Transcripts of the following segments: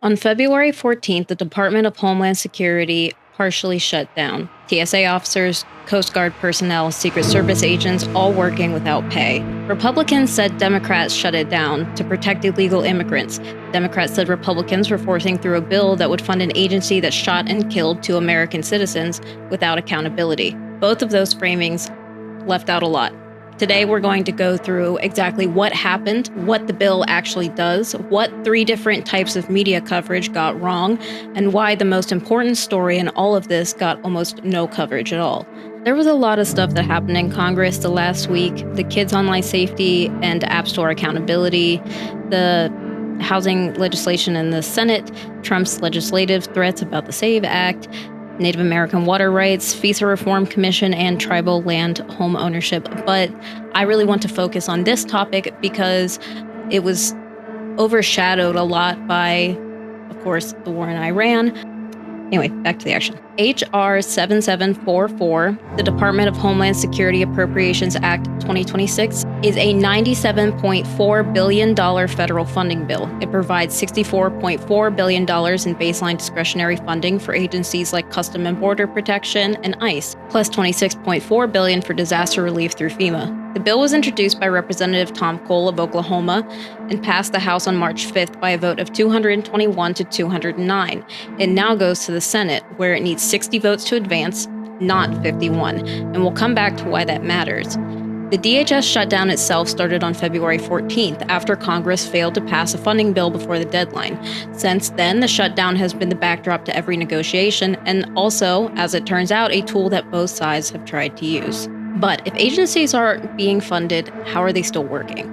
On February 14th, the Department of Homeland Security partially shut down. TSA officers, Coast Guard personnel, Secret Service agents, all working without pay. Republicans said Democrats shut it down to protect illegal immigrants. Democrats said Republicans were forcing through a bill that would fund an agency that shot and killed 2 American citizens without accountability. Both of those framings left out a lot. Today, we're going to go through exactly what happened, what the bill actually does, what 3 different types of media coverage got wrong, and why the most important story in all of this got almost no coverage at all. There was a lot of stuff that happened in Congress the last week: the kids' online safety and App Store accountability, the housing legislation in the Senate, Trump's legislative threats about the SAVE Act, Native American water rights, FEMA Reform Commission, and tribal land home ownership. But I really want to focus on this topic because it was overshadowed a lot by, of course, the war in Iran. Anyway, back to the action. H.R. 7744, the Department of Homeland Security Appropriations Act 2026, is a $97.4 billion federal funding bill. It provides $64.4 billion in baseline discretionary funding for agencies like Customs and Border Protection and ICE, plus $26.4 billion for disaster relief through FEMA. The bill was introduced by Representative Tom Cole of Oklahoma and passed the House on March 5th by a vote of 221 to 209. It now goes to the Senate, where it needs 60 votes to advance, not 51, and we'll come back to why that matters. The DHS shutdown itself started on February 14th after Congress failed to pass a funding bill before the deadline. Since then, the shutdown has been the backdrop to every negotiation and also, as it turns out, a tool that both sides have tried to use. But if agencies aren't being funded, how are they still working?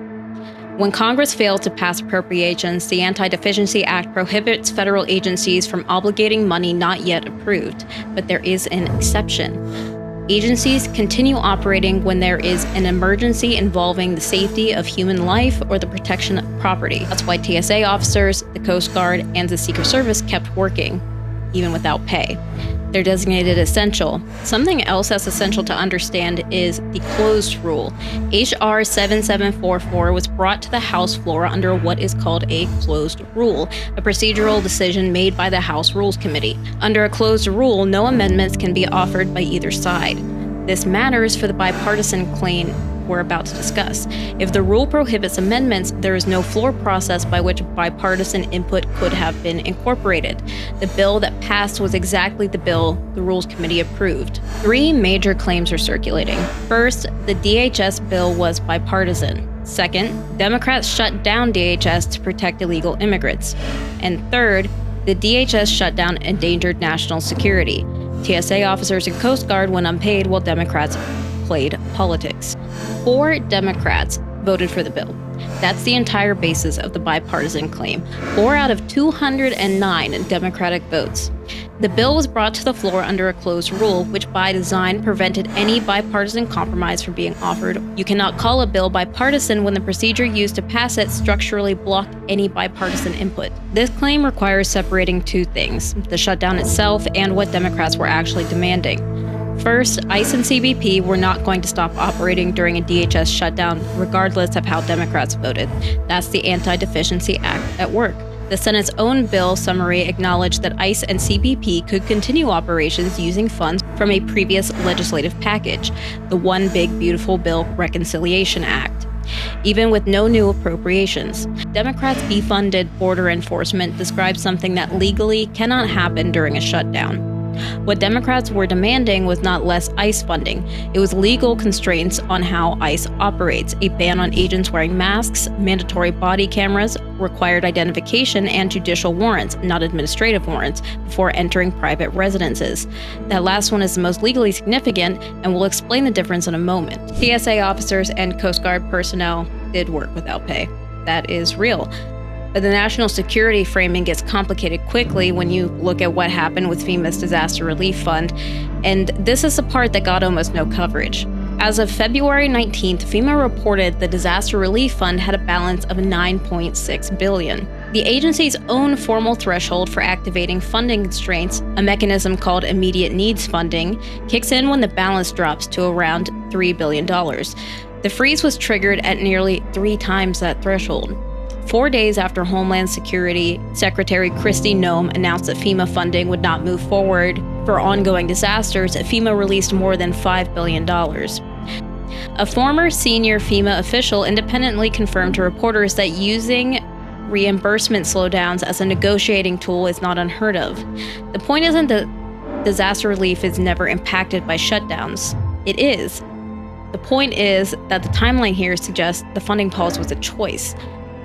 When Congress failed to pass appropriations, the Antideficiency Act prohibits federal agencies from obligating money not yet approved, but there is an exception. Agencies continue operating when there is an emergency involving the safety of human life or the protection of property. That's why TSA officers, the Coast Guard, and the Secret Service kept working, even without pay. They're designated essential. Something else that's essential to understand is the closed rule. H.R. 7744 was brought to the House floor under what is called a closed rule, a procedural decision made by the House Rules Committee. Under a closed rule, no amendments can be offered by either side. This matters for the bipartisan claim we're about to discuss. If the rule prohibits amendments, there is no floor process by which bipartisan input could have been incorporated. The bill that passed was exactly the bill the Rules Committee approved. 3 major claims are circulating. First, the DHS bill was bipartisan. Second, Democrats shut down DHS to protect illegal immigrants. And third, the DHS shutdown endangered national security. TSA officers and Coast Guard went unpaid while Democrats played politics. 4 Democrats voted for the bill. That's the entire basis of the bipartisan claim. 4 out of 209 Democratic votes. The bill was brought to the floor under a closed rule, which by design prevented any bipartisan compromise from being offered. You cannot call a bill bipartisan when the procedure used to pass it structurally blocked any bipartisan input. This claim requires separating 2 things: the shutdown itself and what Democrats were actually demanding. First, ICE and CBP were not going to stop operating during a DHS shutdown, regardless of how Democrats voted. That's the Antideficiency Act at work. The Senate's own bill summary acknowledged that ICE and CBP could continue operations using funds from a previous legislative package, the One Big Beautiful Bill Reconciliation Act. Even with no new appropriations, Democrats' defunded border enforcement describes something that legally cannot happen during a shutdown. What Democrats were demanding was not less ICE funding. It was legal constraints on how ICE operates: a ban on agents wearing masks, mandatory body cameras, required identification, and judicial warrants, not administrative warrants, before entering private residences. That last one is the most legally significant, and we'll explain the difference in a moment. TSA officers and Coast Guard personnel did work without pay. That is real. But the national security framing gets complicated quickly when you look at what happened with FEMA's Disaster Relief Fund, and this is the part that got almost no coverage. As of February 19th, FEMA reported the Disaster Relief Fund had a balance of $9.6 billion. The agency's own formal threshold for activating funding constraints, a mechanism called immediate needs funding, kicks in when the balance drops to around $3 billion. The freeze was triggered at nearly 3 times that threshold. 4 days after Homeland Security Secretary Kristi Noem announced that FEMA funding would not move forward for ongoing disasters, FEMA released more than $5 billion. A former senior FEMA official independently confirmed to reporters that using reimbursement slowdowns as a negotiating tool is not unheard of. The point isn't that disaster relief is never impacted by shutdowns. It is. The point is that the timeline here suggests the funding pause was a choice,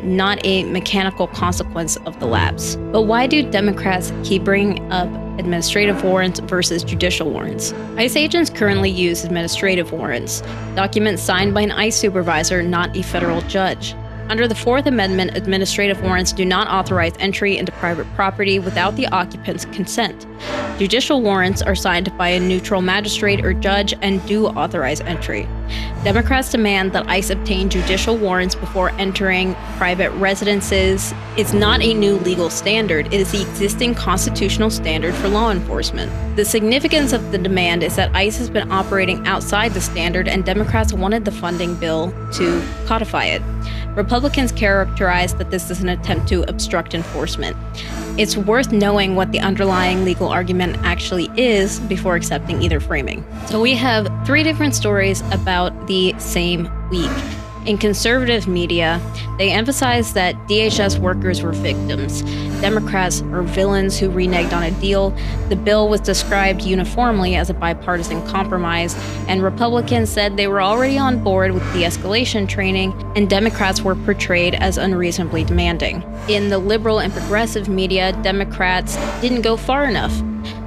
not a mechanical consequence of the lapse. But why do Democrats keep bringing up administrative warrants versus judicial warrants? ICE agents currently use administrative warrants, documents signed by an ICE supervisor, not a federal judge. Under the Fourth Amendment, administrative warrants do not authorize entry into private property without the occupant's consent. Judicial warrants are signed by a neutral magistrate or judge and do authorize entry. Democrats demand that ICE obtain judicial warrants before entering private residences. It's not a new legal standard, it is the existing constitutional standard for law enforcement. The significance of the demand is that ICE has been operating outside the standard, and Democrats wanted the funding bill to codify it. Republicans characterized that this is an attempt to obstruct enforcement. It's worth knowing what the underlying legal argument actually is before accepting either framing. So we have 3 different stories about the same week. In conservative media, they emphasize that DHS workers were victims. Democrats are villains who reneged on a deal. The bill was described uniformly as a bipartisan compromise, and Republicans said they were already on board with de-escalation training, and Democrats were portrayed as unreasonably demanding. In the liberal and progressive media, Democrats didn't go far enough.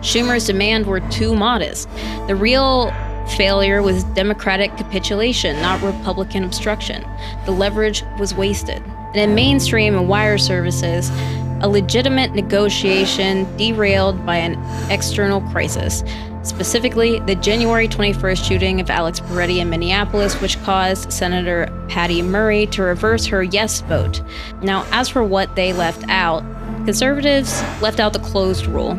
Schumer's demands were too modest. The real failure was Democratic capitulation, not Republican obstruction. The leverage was wasted. And in mainstream and wire services, a legitimate negotiation derailed by an external crisis, specifically the January 21st shooting of Alex Peretti in Minneapolis, which caused Senator Patty Murray to reverse her yes vote. Now, as for what they left out, conservatives left out the closed rule,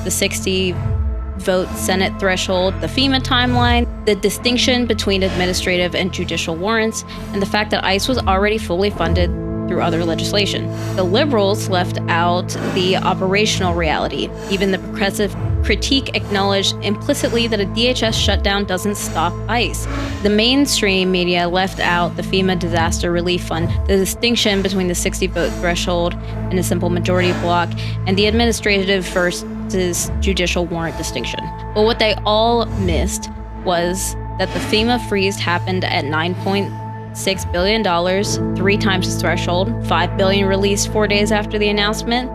the 60-vote Senate threshold, the FEMA timeline, the distinction between administrative and judicial warrants, and the fact that ICE was already fully funded through other legislation. The liberals left out the operational reality. Even the progressive critique acknowledged implicitly that a DHS shutdown doesn't stop ICE. The mainstream media left out the FEMA Disaster Relief Fund, the distinction between the 60-vote threshold and a simple majority block, and the administrative versus judicial warrant distinction. But what they all missed was that the FEMA freeze happened at $9.6 billion, 3 times its threshold, $5 billion released 4 days after the announcement.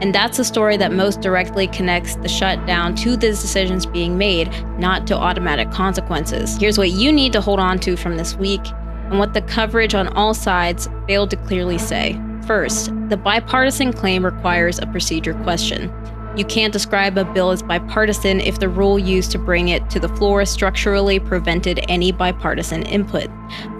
And that's a story that most directly connects the shutdown to the decisions being made, not to automatic consequences. Here's what you need to hold on to from this week, and what the coverage on all sides failed to clearly say. First, the bipartisan claim requires a procedure question. You can't describe a bill as bipartisan if the rule used to bring it to the floor structurally prevented any bipartisan input.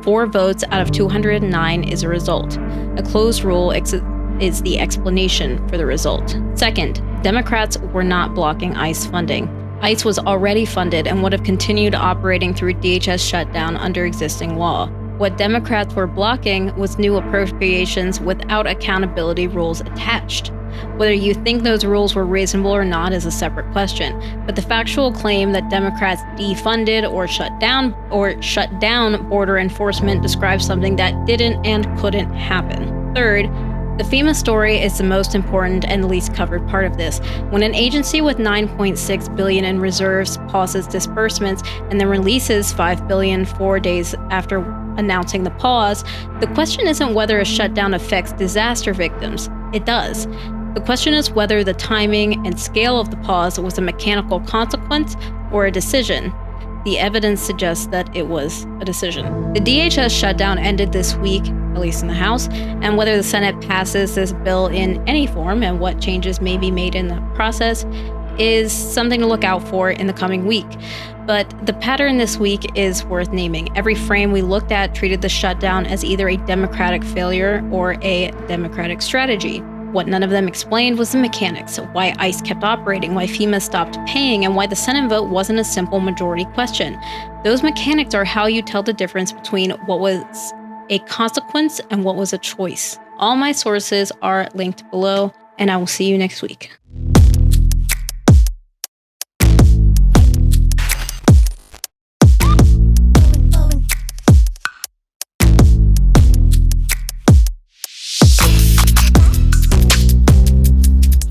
4 votes out of 209 is a result. A closed rule is the explanation for the result. Second, Democrats were not blocking ICE funding. ICE was already funded and would have continued operating through DHS shutdown under existing law. What Democrats were blocking was new appropriations without accountability rules attached. Whether you think those rules were reasonable or not is a separate question, but the factual claim that Democrats defunded or shut down border enforcement describes something that didn't and couldn't happen. Third, the FEMA story is the most important and the least covered part of this. When an agency with $9.6 billion in reserves pauses disbursements and then releases $5 billion 4 days after announcing the pause, the question isn't whether a shutdown affects disaster victims. It does. The question is whether the timing and scale of the pause was a mechanical consequence or a decision. The evidence suggests that it was a decision. The DHS shutdown ended this week, at least in the House, and whether the Senate passes this bill in any form and what changes may be made in the process is something to look out for in the coming week. But the pattern this week is worth naming. Every frame we looked at treated the shutdown as either a Democratic failure or a Democratic strategy. What none of them explained was the mechanics, why ICE kept operating, why FEMA stopped paying, and why the Senate vote wasn't a simple majority question. Those mechanics are how you tell the difference between what was a consequence and what was a choice. All my sources are linked below, and I will see you next week.